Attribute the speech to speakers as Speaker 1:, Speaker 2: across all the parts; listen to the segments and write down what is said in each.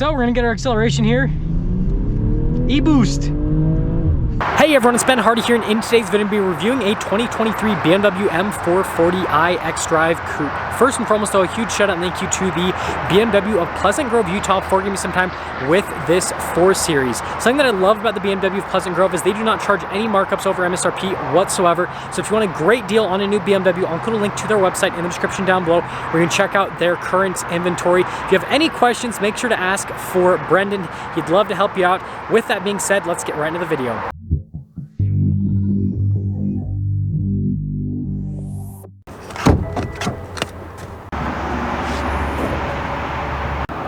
Speaker 1: so we're gonna get our acceleration here. E-boost. Hey everyone, it's Ben Hardy here, and in today's video, I'm going to be reviewing a 2023 BMW M440i xDrive Coupe. First and foremost though, a huge shout out and thank you to the BMW of Pleasant Grove, Utah for giving me some time with this 4 Series. Something that I love about the BMW of Pleasant Grove is they do not charge any markups over MSRP whatsoever. So if you want a great deal on a new BMW, I'll include a link to their website in the description down below where you can check out their current inventory. If you have any questions, make sure to ask for Brendan. He'd love to help you out. With that being said, let's get right into the video.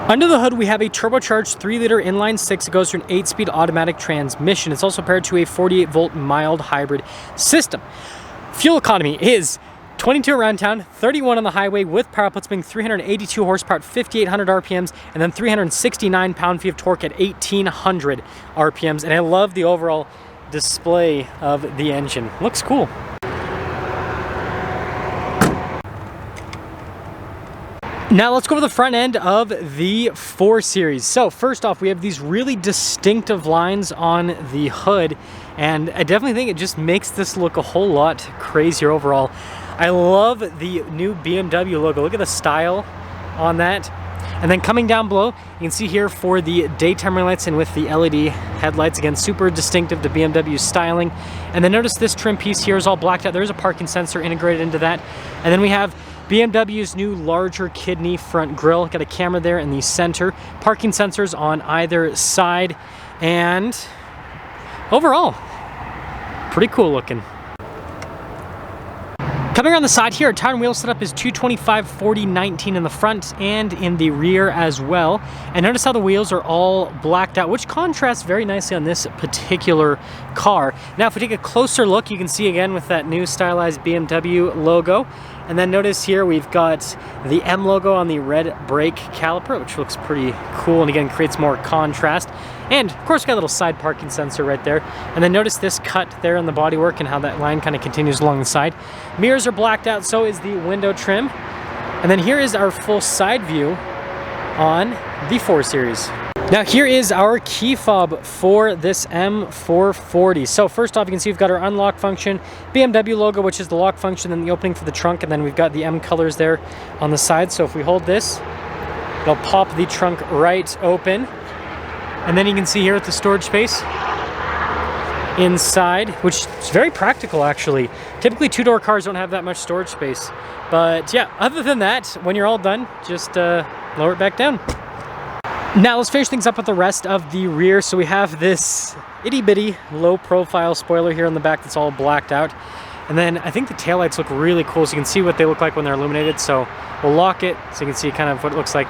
Speaker 1: Under the hood, we have a turbocharged 3-liter inline-6. It goes through an 8-speed automatic transmission. It's also paired to a 48-volt mild hybrid system. Fuel economy is 22 around town, 31 on the highway, with power outputs being 382 horsepower at 5,800 RPMs, and then 369 pound-feet of torque at 1,800 RPMs. And I love the overall display of the engine. Looks cool. Now let's go over the front end of the 4 Series. So first off, we have these really distinctive lines on the hood, and I definitely think it just makes this look a whole lot crazier overall. I love the new BMW logo. Look at the style on that. And then coming down below, you can see here for the daytime running lights and with the LED headlights, again, super distinctive to BMW styling. And then notice this trim piece here is all blacked out. There is a parking sensor integrated into that. And then we have BMW's new larger kidney front grille. Got a camera there in the center, parking sensors on either side, and overall, pretty cool looking. Coming around the side here, our tire and wheel setup is 225/40/19 in the front and in the rear as well. And notice how the wheels are all blacked out, which contrasts very nicely on this particular car. Now, if we take a closer look, you can see again with that new stylized BMW logo. And then notice here we've got the M logo on the red brake caliper, which looks pretty cool and again creates more contrast. And of course, got a little side parking sensor right there. And then notice this cut there on the bodywork and how that line kind of continues along the side. Mirrors are blacked out, so is the window trim. And then here is our full side view on the 4 Series. Now here is our key fob for this M440. So first off, you can see we've got our unlock function, BMW logo, which is the lock function, and the opening for the trunk, and then we've got the M colors there on the side. So if we hold this, it'll pop the trunk right open. And then you can see here at the storage space inside, which is very practical actually. Typically 2-door cars don't have that much storage space. But yeah, other than that, when you're all done, just lower it back down. Now let's finish things up with the rest of the rear. So we have this itty-bitty low-profile spoiler here on the back that's all blacked out. And then I think the taillights look really cool, so you can see what they look like when they're illuminated. So we'll lock it so you can see kind of what it looks like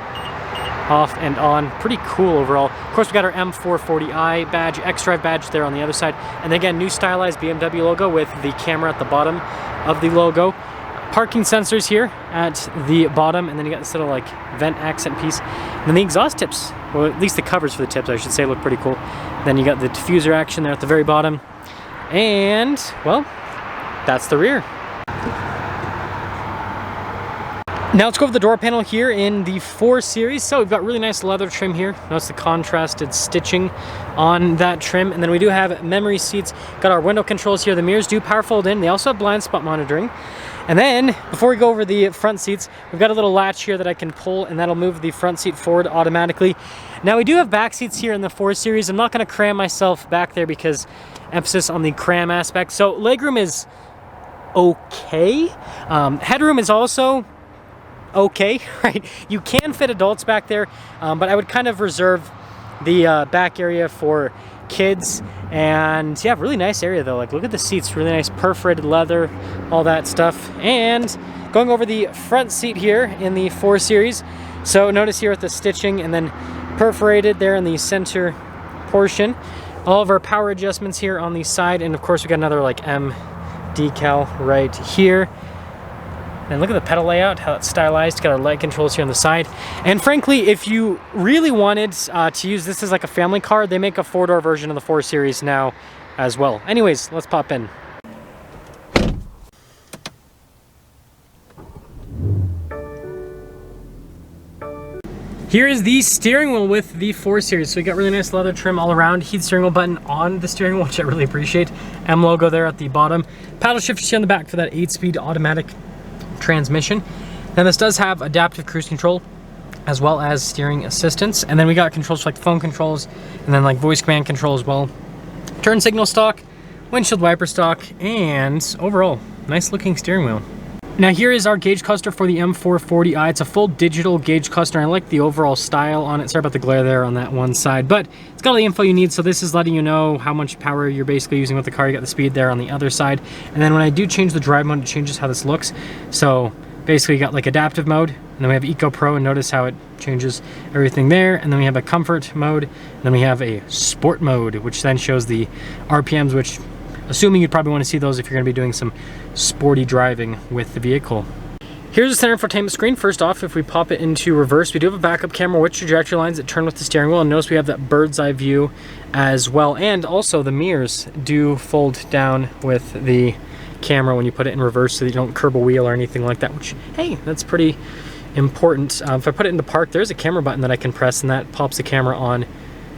Speaker 1: off and on. Pretty cool overall. Of course, we got our M440i badge, xDrive badge there on the other side. And then again, new stylized BMW logo with the camera at the bottom of the logo. Parking sensors here at the bottom, and then you got this little like vent accent piece. And then the exhaust tips, well, at least the covers for the tips, I should say, look pretty cool. Then you got the diffuser action there at the very bottom. And, well, that's the rear. Now let's go over the door panel here in the 4 Series. So we've got really nice leather trim here. Notice the contrasted stitching on that trim. And then we do have memory seats. Got our window controls here. The mirrors do power fold in. They also have blind spot monitoring. And then, before we go over the front seats, we've got a little latch here that I can pull, and that'll move the front seat forward automatically. Now, we do have back seats here in the 4 Series. I'm not going to cram myself back there because emphasis on the cram aspect. So, legroom is okay. Headroom is also okay, right? You can fit adults back there, but I would kind of reserve the back area for kids. And yeah, really nice area though. Like, look at the seats, really nice perforated leather, all that stuff. And going over the front seat here in the 4 Series. So notice here with the stitching and then perforated there in the center portion. All of our power adjustments here on the side, and of course we got another like M decal right here. And look at the pedal layout, how it's stylized. Got our light controls here on the side. And frankly, if you really wanted to use this as like a family car, they make a 4-door version of the 4 Series now as well. Anyways, let's pop in. Here is the steering wheel with the 4 Series. So we got really nice leather trim all around, heat steering wheel button on the steering wheel, which I really appreciate. M logo there at the bottom. Paddle shifters here on the back for that 8-speed automatic transmission. Now this does have adaptive cruise control as well as steering assistance. And then we got controls for like phone controls and then like voice command control as well. Turn signal stock, windshield wiper stock, and overall, nice looking steering wheel. Now here is our gauge cluster for the M440i. It's a full digital gauge cluster. I like the overall style on it. Sorry about the glare there on that one side, but it's got all the info you need. So this is letting you know how much power you're basically using with the car. You got the speed there on the other side. And then when I do change the drive mode, it changes how this looks. So basically you got like adaptive mode, and then we have Eco Pro, and notice how it changes everything there. And then we have a comfort mode, and then we have a sport mode, which then shows the RPMs, which assuming you'd probably want to see those if you're going to be doing some sporty driving with the vehicle. Here's the center infotainment screen. First off, if we pop it into reverse, we do have a backup camera with trajectory lines that turn with the steering wheel, and notice we have that bird's eye view as well. And also the mirrors do fold down with the camera when you put it in reverse so that you don't curb a wheel or anything like that, which, hey, that's pretty important. If I put it into park, there's a camera button that I can press, and that pops the camera on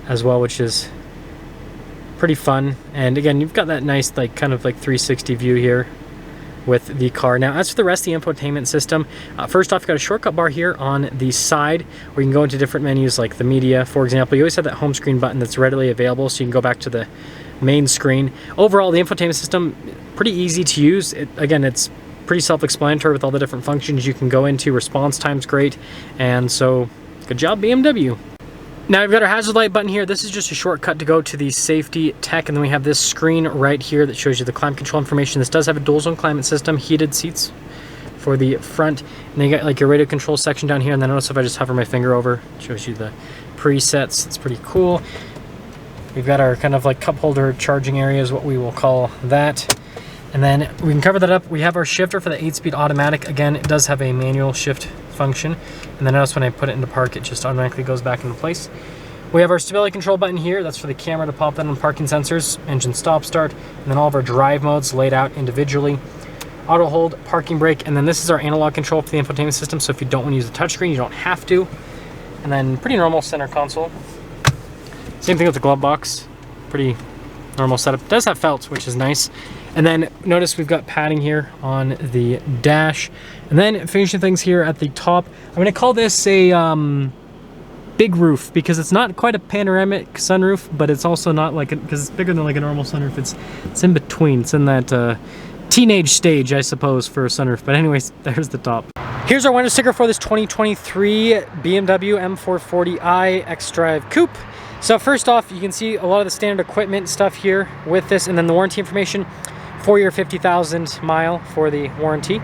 Speaker 1: as well, which is pretty fun. And again, you've got that nice like kind of like 360 view here with the car. Now as for the rest of the infotainment system, first off, you've got a shortcut bar here on the side where you can go into different menus like the media, for example. You always have that home screen button that's readily available, so you can go back to the main screen. Overall, the infotainment system, pretty easy to use. Again, it's pretty self-explanatory with all the different functions you can go into. Response time's great, and so good job, BMW. Now we've got our hazard light button here. This is just a shortcut to go to the safety tech, and then we have this screen right here that shows you the climate control information. This does have a dual zone climate system, heated seats for the front, and then you got like your radio control section down here, and then notice if I just hover my finger over, it shows you the presets. It's pretty cool. We've got our kind of like cup holder charging area is what we will call that. And then we can cover that up. We have our shifter for the 8-speed automatic. Again, it does have a manual shift function. And then notice when I put it into park, it just automatically goes back into place. We have our stability control button here. That's for the camera to pop that on parking sensors, engine stop start, and then all of our drive modes laid out individually. Auto hold, parking brake, and then this is our analog control for the infotainment system. So if you don't want to use the touchscreen, you don't have to. And then pretty normal center console. Same thing with the glove box. Pretty normal setup. It does have felts, which is nice. And then notice we've got padding here on the dash. And then finishing things here at the top. I'm going to call this a big roof because it's not quite a panoramic sunroof, but it's also not like, because it's bigger than like a normal sunroof. It's in between. It's in that teenage stage, I suppose, for a sunroof. But anyways, there's the top. Here's our window sticker for this 2023 BMW M440i xDrive Coupe. So first off, you can see a lot of the standard equipment stuff here with this, and then the warranty information, 4-year 50,000 mile for the warranty.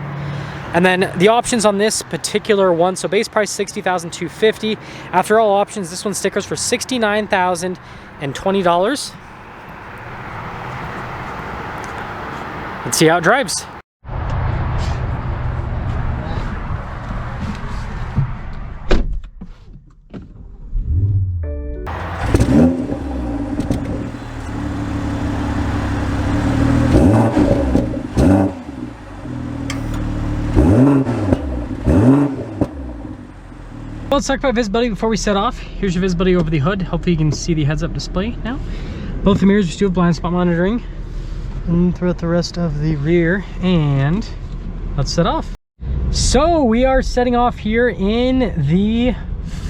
Speaker 1: And then the options on this particular one, so base price $60,250. After all options, this one stickers for $69,020. Let's see how it drives. Well, let's talk about visibility before we set off. Here's your visibility over the hood. Hopefully you can see the heads-up display now. Both the mirrors do have blind spot monitoring and throughout the rest of the rear. And let's set off. So we are setting off here in the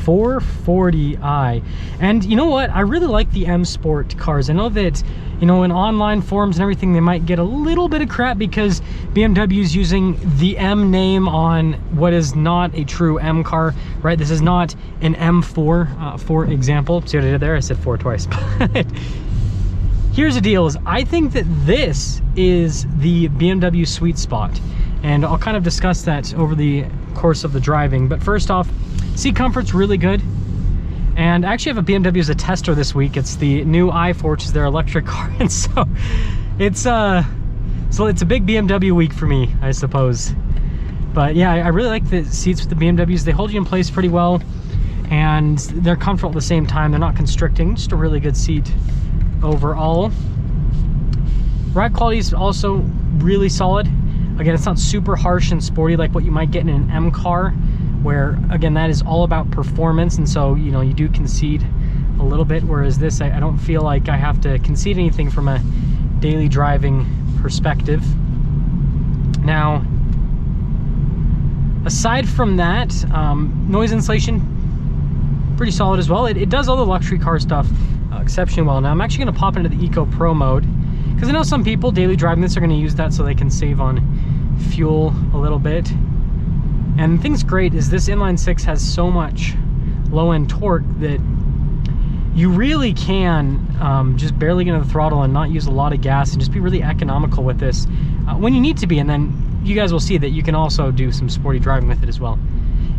Speaker 1: 440i. And you know what? I really like the M Sport cars. I know that, you know, in online forums and everything, they might get a little bit of crap because BMW is using the M name on what is not a true M car, right? This is not an M4, for example. See what I did there? I said 4 twice. But here's the deal: is I think that this is the BMW sweet spot, and I'll kind of discuss that over the course of the driving. But first off, seat comfort's really good. And I actually have a BMW as a tester this week. It's the new i4, which is their electric car, and so it's a big BMW week for me, I suppose. But yeah, I really like the seats with the BMWs. They hold you in place pretty well, and they're comfortable at the same time. They're not constricting. Just a really good seat overall. Ride quality is also really solid. Again, it's not super harsh and sporty like what you might get in an M car, where again, that is all about performance, and so you know, you do concede a little bit, whereas this, I don't feel like I have to concede anything from a daily driving perspective. Now, aside from that, noise insulation, pretty solid as well. It does all the luxury car stuff exceptionally well. Now I'm actually going to pop into the Eco Pro mode, because I know some people daily driving this are going to use that so they can save on fuel a little bit. And the thing's great is this inline six has so much low-end torque that you really can just barely get into the throttle and not use a lot of gas and just be really economical with this when you need to be. And then you guys will see that you can also do some sporty driving with it as well.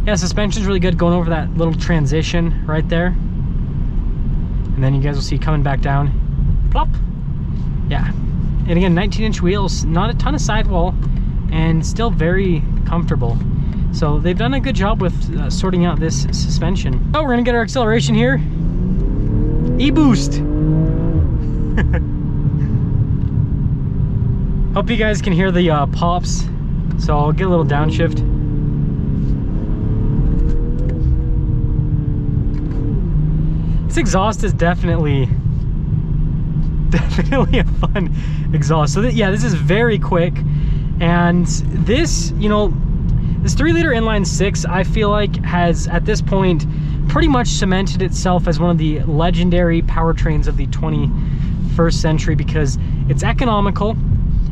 Speaker 1: Yeah, suspension's really good, going over that little transition right there. And then you guys will see coming back down, plop. Yeah, and again, 19-inch wheels, not a ton of sidewall, and still very comfortable. So they've done a good job with sorting out this suspension. Oh, we're gonna get our acceleration here. E-boost. Hope you guys can hear the pops. So I'll get a little downshift. This exhaust is definitely a fun exhaust. So yeah, this is very quick. And this, you know, this 3-liter inline six, I feel like has at this point pretty much cemented itself as one of the legendary powertrains of the 21st century, because it's economical,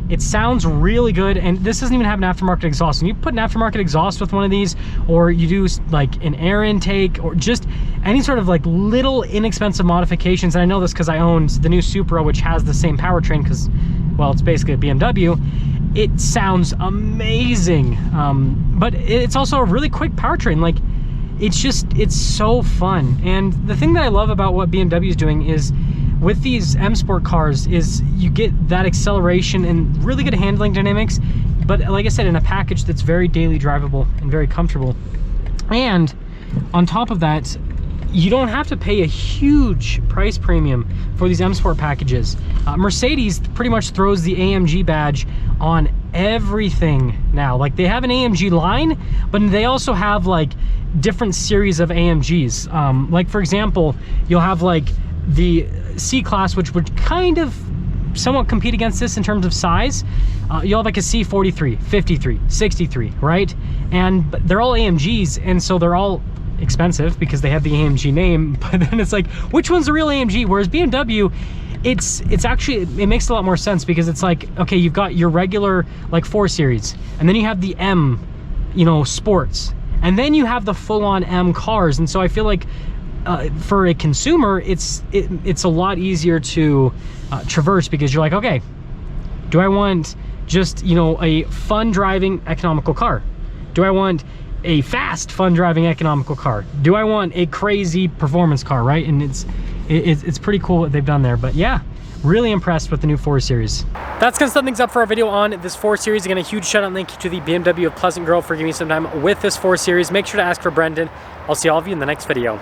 Speaker 1: it sounds really good, and this doesn't even have an aftermarket exhaust. When you put an aftermarket exhaust with one of these, or you do like an air intake, or just any sort of like little inexpensive modifications, and I know this because I owned the new Supra, which has the same powertrain, because, well, it's basically a BMW. It sounds amazing, but it's also a really quick powertrain. Like, it's so fun. And the thing that I love about what BMW is doing is, with these M Sport cars, is you get that acceleration and really good handling dynamics, but like I said, in a package that's very daily drivable and very comfortable. And on top of that, you don't have to pay a huge price premium for these M Sport packages. Mercedes pretty much throws the AMG badge on everything now. Like, they have an AMG line, but they also have like different series of AMGs. Like, for example, you'll have like the C-Class, which would kind of somewhat compete against this in terms of size. You'll have like a C43, 53, 63, right? And but they're all AMGs, and so they're all expensive because they have the AMG name, but then it's like, which one's the real AMG? Whereas BMW, it's actually, it makes a lot more sense, because it's like, okay, you've got your regular like 4 Series, and then you have the M, you know, sports, and then you have the full-on M cars. And so I feel like for a consumer, it's a lot easier to traverse, because you're like, okay, do I want just, you know, a fun driving economical car? Do I want a fast fun driving economical car? Do I want a crazy performance car, right? And it's pretty cool what they've done there. But yeah, really impressed with the new 4 Series. That's gonna sum things up for our video on this 4 Series. Again, a huge shout out and thank you to the BMW of Pleasant Grove for giving me some time with this 4 Series. Make sure to ask for Brendan. I'll see all of you in the next video.